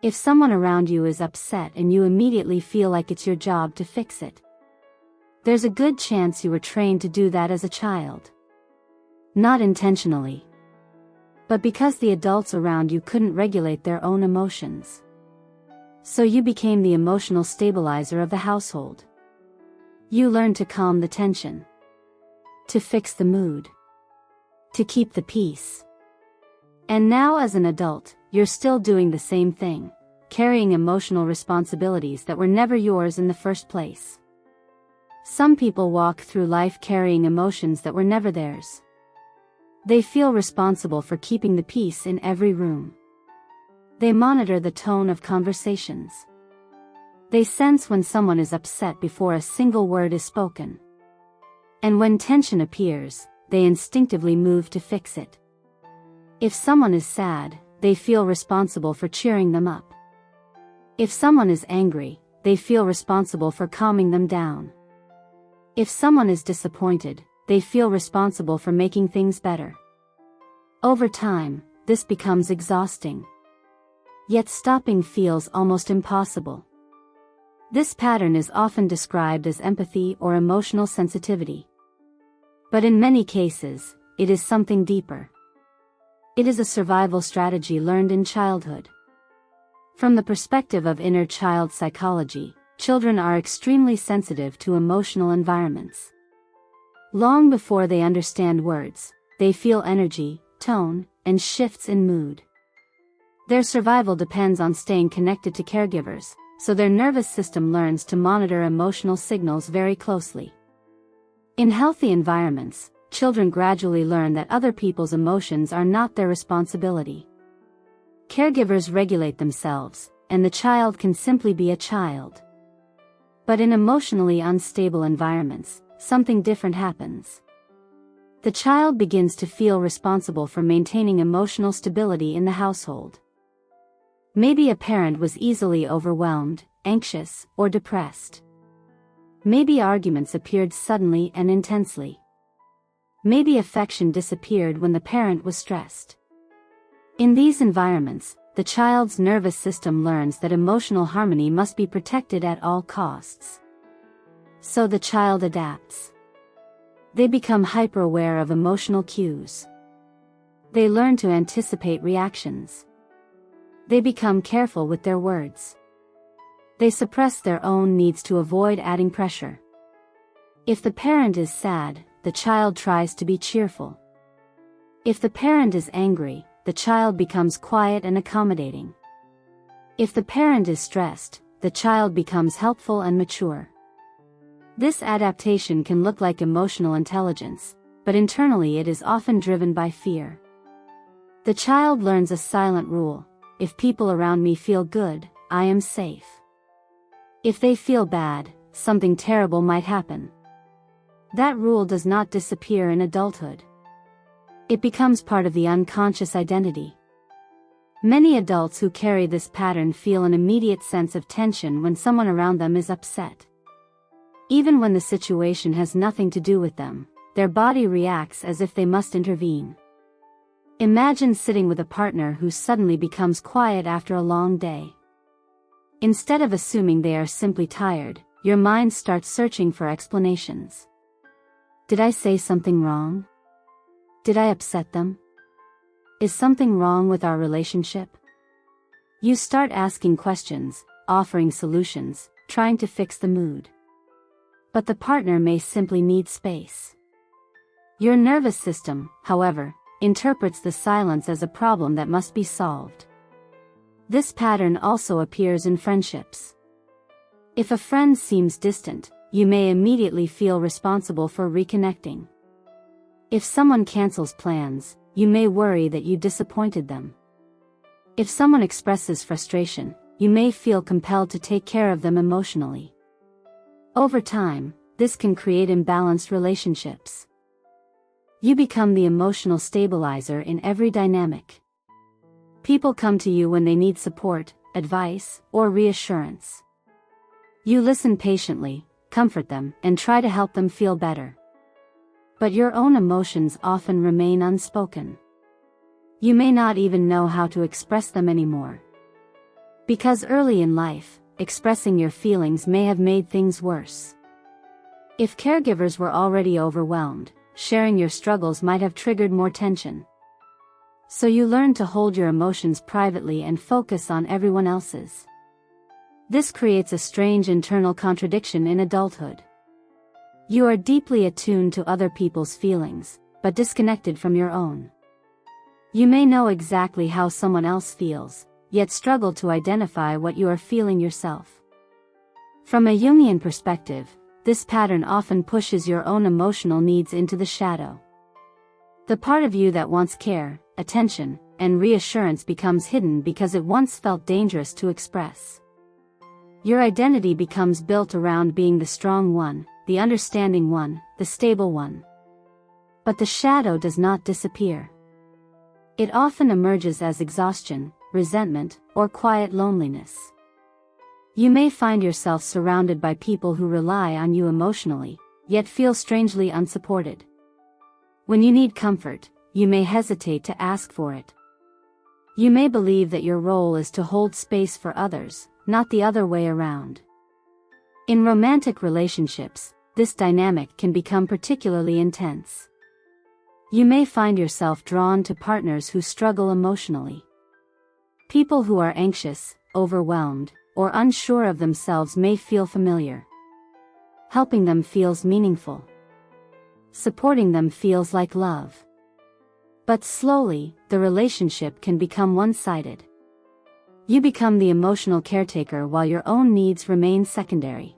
If someone around you is upset and you immediately feel like it's your job to fix it, there's a good chance you were trained to do that as a child. Not intentionally, but because the adults around you couldn't regulate their own emotions. So you became the emotional stabilizer of the household. You learned to calm the tension, to fix the mood, to keep the peace. And now as an adult, you're still doing the same thing, carrying emotional responsibilities that were never yours in the first place. Some people walk through life carrying emotions that were never theirs. They feel responsible for keeping the peace in every room. They monitor the tone of conversations. They sense when someone is upset before a single word is spoken. And when tension appears, they instinctively move to fix it. If someone is sad, they feel responsible for cheering them up. If someone is angry, they feel responsible for calming them down. If someone is disappointed, they feel responsible for making things better. Over time, this becomes exhausting. Yet stopping feels almost impossible. This pattern is often described as empathy or emotional sensitivity. But in many cases, it is something deeper. It is a survival strategy learned in childhood. From the perspective of inner child psychology, children are extremely sensitive to emotional environments. Long before they understand words, they feel energy, tone, and shifts in mood. Their survival depends on staying connected to caregivers, so their nervous system learns to monitor emotional signals very closely. In healthy environments, children gradually learn that other people's emotions are not their responsibility. Caregivers regulate themselves, and the child can simply be a child. But in emotionally unstable environments, something different happens. The child begins to feel responsible for maintaining emotional stability in the household. Maybe a parent was easily overwhelmed, anxious, or depressed. Maybe arguments appeared suddenly and intensely. Maybe affection disappeared when the parent was stressed. In these environments, the child's nervous system learns that emotional harmony must be protected at all costs. So the child adapts. They become hyper-aware of emotional cues. They learn to anticipate reactions. They become careful with their words. They suppress their own needs to avoid adding pressure. If the parent is sad, the child tries to be cheerful. If the parent is angry, the child becomes quiet and accommodating. If the parent is stressed, the child becomes helpful and mature. This adaptation can look like emotional intelligence, but internally it is often driven by fear. The child learns a silent rule: if people around me feel good, I am safe. If they feel bad, something terrible might happen. That rule does not disappear in adulthood. It becomes part of the unconscious identity. Many adults who carry this pattern feel an immediate sense of tension when someone around them is upset. Even when the situation has nothing to do with them, their body reacts as if they must intervene. Imagine sitting with a partner who suddenly becomes quiet after a long day. Instead of assuming they are simply tired, your mind starts searching for explanations. Did I say something wrong? Did I upset them? Is something wrong with our relationship? You start asking questions, offering solutions, trying to fix the mood. But the partner may simply need space. Your nervous system, however, interprets the silence as a problem that must be solved. This pattern also appears in friendships. If a friend seems distant, you may immediately feel responsible for reconnecting. If someone cancels plans, you may worry that you disappointed them. If someone expresses frustration, you may feel compelled to take care of them emotionally. Over time, this can create imbalanced relationships. You become the emotional stabilizer in every dynamic. People come to you when they need support, advice, or reassurance. You listen patiently, comfort them, and try to help them feel better. But your own emotions often remain unspoken. You may not even know how to express them anymore. Because early in life, expressing your feelings may have made things worse. If caregivers were already overwhelmed, sharing your struggles might have triggered more tension. So you learn to hold your emotions privately and focus on everyone else's. This creates a strange internal contradiction in adulthood. You are deeply attuned to other people's feelings, but disconnected from your own. You may know exactly how someone else feels, yet struggle to identify what you are feeling yourself. From a Jungian perspective, this pattern often pushes your own emotional needs into the shadow. The part of you that wants care, attention, and reassurance becomes hidden because it once felt dangerous to express. Your identity becomes built around being the strong one, the understanding one, the stable one. But the shadow does not disappear. It often emerges as exhaustion, resentment, or quiet loneliness. You may find yourself surrounded by people who rely on you emotionally, yet feel strangely unsupported. When you need comfort, you may hesitate to ask for it. You may believe that your role is to hold space for others, not the other way around. In romantic relationships, this dynamic can become particularly intense. You may find yourself drawn to partners who struggle emotionally. People who are anxious, overwhelmed, or unsure of themselves may feel familiar. Helping them feels meaningful. Supporting them feels like love. But slowly, the relationship can become one-sided. You become the emotional caretaker while your own needs remain secondary.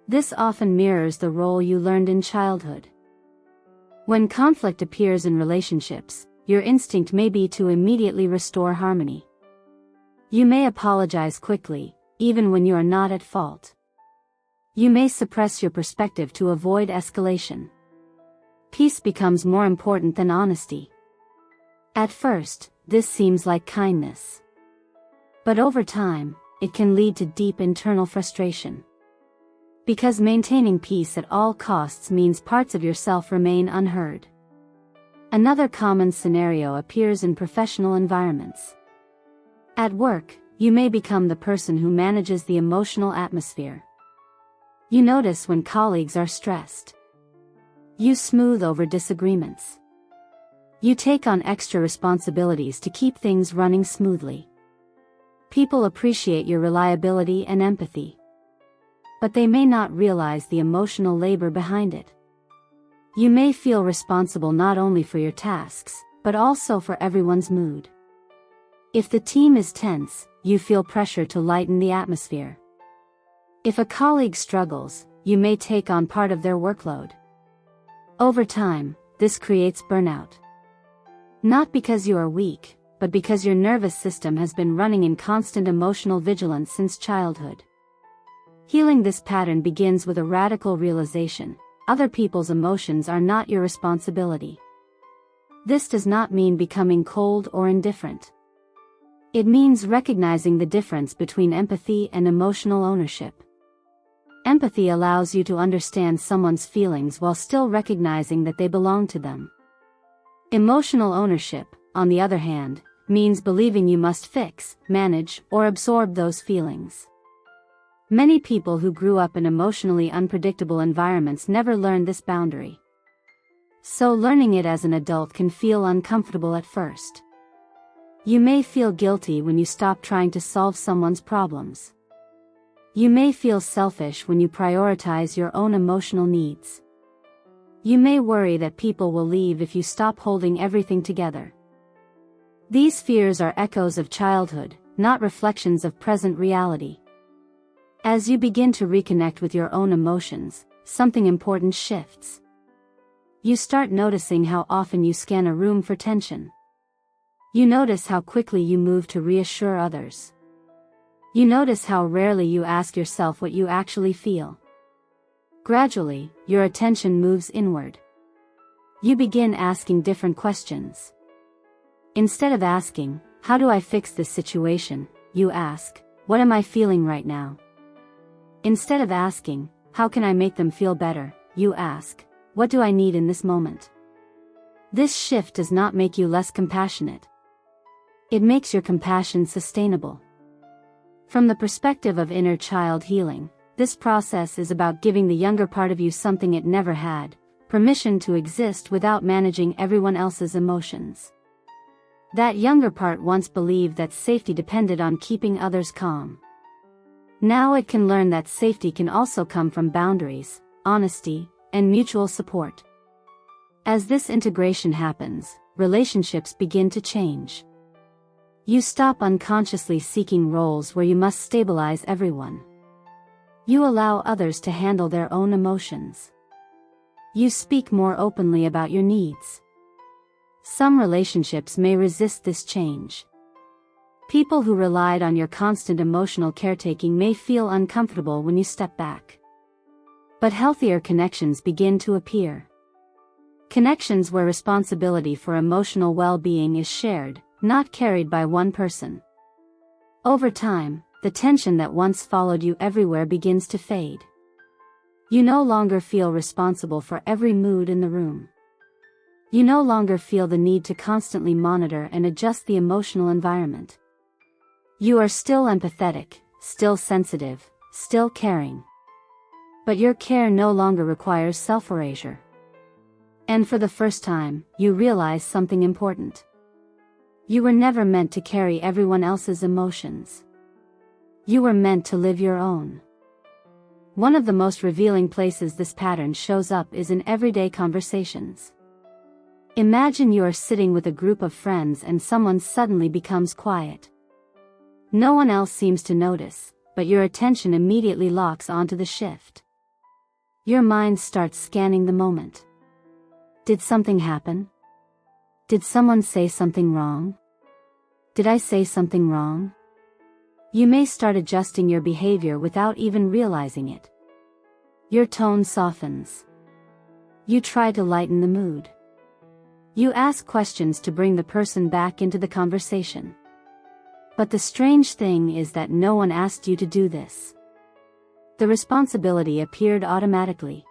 This often mirrors the role you learned in childhood. When conflict appears in relationships, your instinct may be to immediately restore harmony. You may apologize quickly, even when you are not at fault. You may suppress your perspective to avoid escalation. Peace becomes more important than honesty. At first, this seems like kindness. But over time, it can lead to deep internal frustration. Because maintaining peace at all costs means parts of yourself remain unheard. Another common scenario appears in professional environments. At work, you may become the person who manages the emotional atmosphere. You notice when colleagues are stressed. You smooth over disagreements. You take on extra responsibilities to keep things running smoothly. People appreciate your reliability and empathy. But they may not realize the emotional labor behind it. You may feel responsible not only for your tasks, but also for everyone's mood. If the team is tense, you feel pressure to lighten the atmosphere. If a colleague struggles, you may take on part of their workload. Over time, this creates burnout. Not because you are weak, but because your nervous system has been running in constant emotional vigilance since childhood. Healing this pattern begins with a radical realization: other people's emotions are not your responsibility. This does not mean becoming cold or indifferent. It means recognizing the difference between empathy and emotional ownership. Empathy allows you to understand someone's feelings while still recognizing that they belong to them. Emotional ownership, on the other hand, means believing you must fix, manage, or absorb those feelings. Many people who grew up in emotionally unpredictable environments never learned this boundary. So learning it as an adult can feel uncomfortable at first. You may feel guilty when you stop trying to solve someone's problems. You may feel selfish when you prioritize your own emotional needs. You may worry that people will leave if you stop holding everything together. These fears are echoes of childhood, not reflections of present reality. As you begin to reconnect with your own emotions, something important shifts. You start noticing how often you scan a room for tension. You notice how quickly you move to reassure others. You notice how rarely you ask yourself what you actually feel. Gradually, your attention moves inward. You begin asking different questions. Instead of asking, "How do I fix this situation?" you ask, "What am I feeling right now?" Instead of asking, "How can I make them feel better?" you ask, "What do I need in this moment?" This shift does not make you less compassionate. It makes your compassion sustainable. From the perspective of inner child healing, this process is about giving the younger part of you something it never had: permission to exist without managing everyone else's emotions. That younger part once believed that safety depended on keeping others calm. Now it can learn that safety can also come from boundaries, honesty, and mutual support. As this integration happens, relationships begin to change. You stop unconsciously seeking roles where you must stabilize everyone. You allow others to handle their own emotions. You speak more openly about your needs. Some relationships may resist this change. People who relied on your constant emotional caretaking may feel uncomfortable when you step back. But healthier connections begin to appear. Connections where responsibility for emotional well-being is shared, not carried by one person. Over time, the tension that once followed you everywhere begins to fade. You no longer feel responsible for every mood in the room. You no longer feel the need to constantly monitor and adjust the emotional environment. You are still empathetic, still sensitive, still caring. But your care no longer requires self-erasure. And for the first time, you realize something important. You were never meant to carry everyone else's emotions. You were meant to live your own. One of the most revealing places this pattern shows up is in everyday conversations. Imagine you are sitting with a group of friends and someone suddenly becomes quiet. No one else seems to notice, but your attention immediately locks onto the shift. Your mind starts scanning the moment. Did something happen? Did someone say something wrong? Did I say something wrong? You may start adjusting your behavior without even realizing it. Your tone softens. You try to lighten the mood. You ask questions to bring the person back into the conversation. But the strange thing is that no one asked you to do this. The responsibility appeared automatically.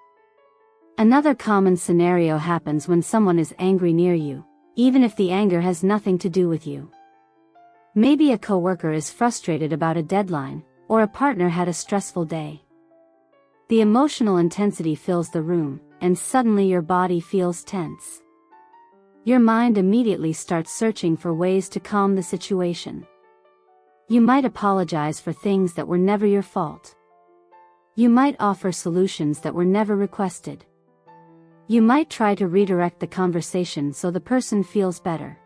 Another common scenario happens when someone is angry near you, even if the anger has nothing to do with you. Maybe a coworker is frustrated about a deadline, or a partner had a stressful day. The emotional intensity fills the room, and suddenly your body feels tense. Your mind immediately starts searching for ways to calm the situation. You might apologize for things that were never your fault. You might offer solutions that were never requested. You might try to redirect the conversation so the person feels better.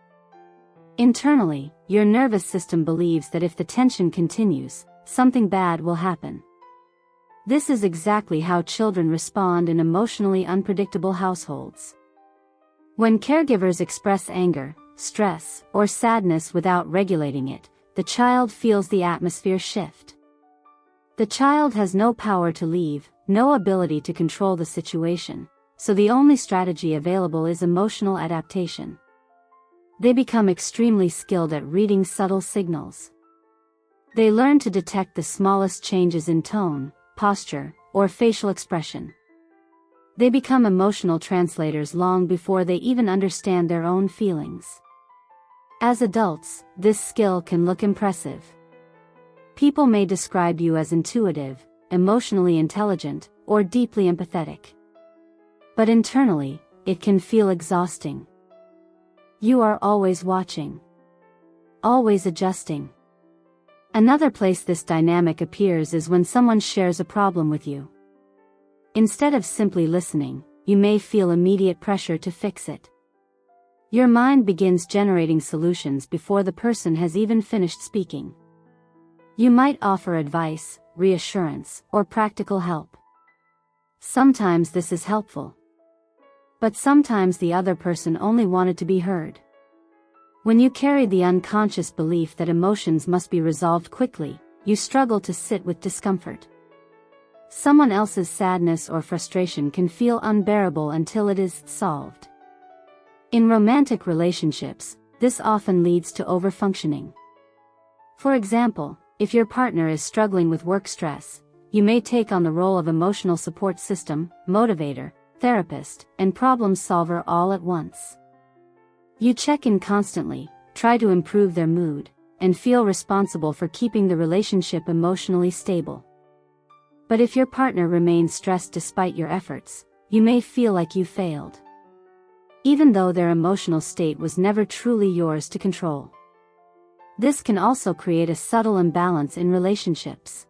Internally, your nervous system believes that if the tension continues, something bad will happen. This is exactly how children respond in emotionally unpredictable households. When caregivers express anger, stress, or sadness without regulating it, the child feels the atmosphere shift. The child has no power to leave, no ability to control the situation, so the only strategy available is emotional adaptation. They become extremely skilled at reading subtle signals. They learn to detect the smallest changes in tone, posture, or facial expression. They become emotional translators long before they even understand their own feelings. As adults, this skill can look impressive. People may describe you as intuitive, emotionally intelligent, or deeply empathetic. But internally, it can feel exhausting. You are always watching. Always adjusting. Another place this dynamic appears is when someone shares a problem with you. Instead of simply listening, you may feel immediate pressure to fix it. Your mind begins generating solutions before the person has even finished speaking. You might offer advice, reassurance, or practical help. Sometimes this is helpful. But sometimes the other person only wanted to be heard. When you carry the unconscious belief that emotions must be resolved quickly, you struggle to sit with discomfort. Someone else's sadness or frustration can feel unbearable until it is solved. In romantic relationships, this often leads to overfunctioning. For example, if your partner is struggling with work stress, you may take on the role of emotional support system, motivator, therapist, and problem solver all at once. You check in constantly, try to improve their mood, and feel responsible for keeping the relationship emotionally stable. But if your partner remains stressed despite your efforts, you may feel like you failed, even though their emotional state was never truly yours to control. This can also create a subtle imbalance in relationships.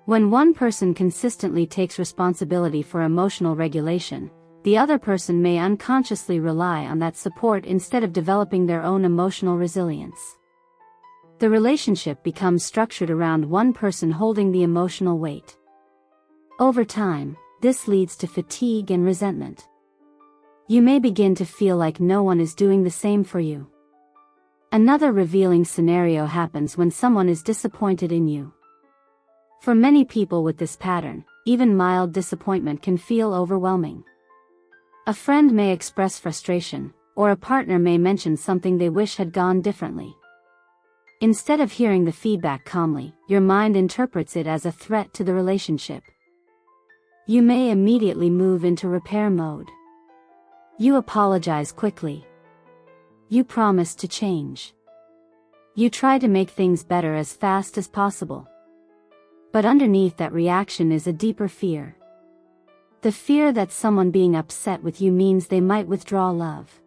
When one person consistently takes responsibility for emotional regulation, the other person may unconsciously rely on that support instead of developing their own emotional resilience. The relationship becomes structured around one person holding the emotional weight. Over time, this leads to fatigue and resentment. You may begin to feel like no one is doing the same for you. Another revealing scenario happens when someone is disappointed in you. For many people with this pattern, even mild disappointment can feel overwhelming. A friend may express frustration, or a partner may mention something they wish had gone differently. Instead of hearing the feedback calmly, your mind interprets it as a threat to the relationship. You may immediately move into repair mode. You apologize quickly. You promise to change. You try to make things better as fast as possible. But underneath that reaction is a deeper fear. The fear that someone being upset with you means they might withdraw love.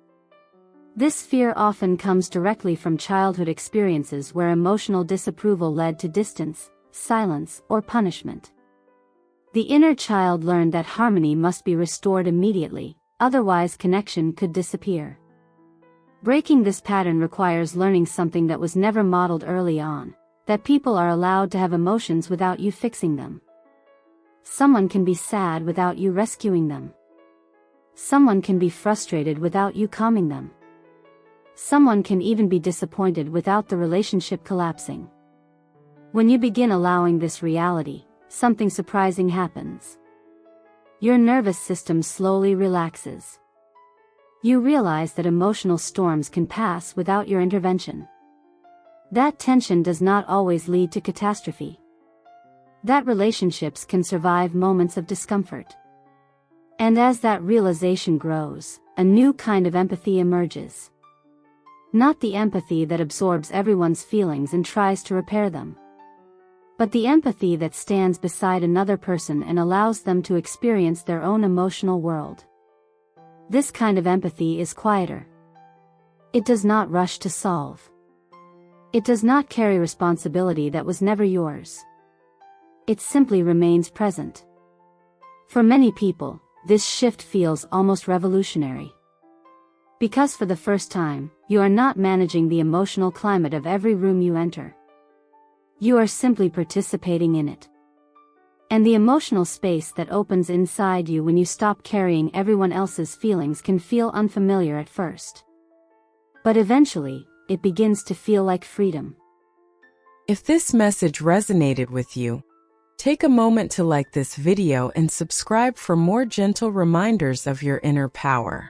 This fear often comes directly from childhood experiences where emotional disapproval led to distance, silence, or punishment. The inner child learned that harmony must be restored immediately, otherwise connection could disappear. Breaking this pattern requires learning something that was never modeled early on, that people are allowed to have emotions without you fixing them. Someone can be sad without you rescuing them. Someone can be frustrated without you calming them. Someone can even be disappointed without the relationship collapsing. When you begin allowing this reality, something surprising happens. Your nervous system slowly relaxes. You realize that emotional storms can pass without your intervention. That tension does not always lead to catastrophe. That relationships can survive moments of discomfort. And as that realization grows, a new kind of empathy emerges. Not the empathy that absorbs everyone's feelings and tries to repair them, but the empathy that stands beside another person and allows them to experience their own emotional world. This kind of empathy is quieter. It does not rush to solve. It does not carry responsibility that was never yours. It simply remains present. For many people, this shift feels almost revolutionary. Because for the first time, you are not managing the emotional climate of every room you enter. You are simply participating in it. And the emotional space that opens inside you when you stop carrying everyone else's feelings can feel unfamiliar at first. But eventually, it begins to feel like freedom. If this message resonated with you, take a moment to like this video and subscribe for more gentle reminders of your inner power.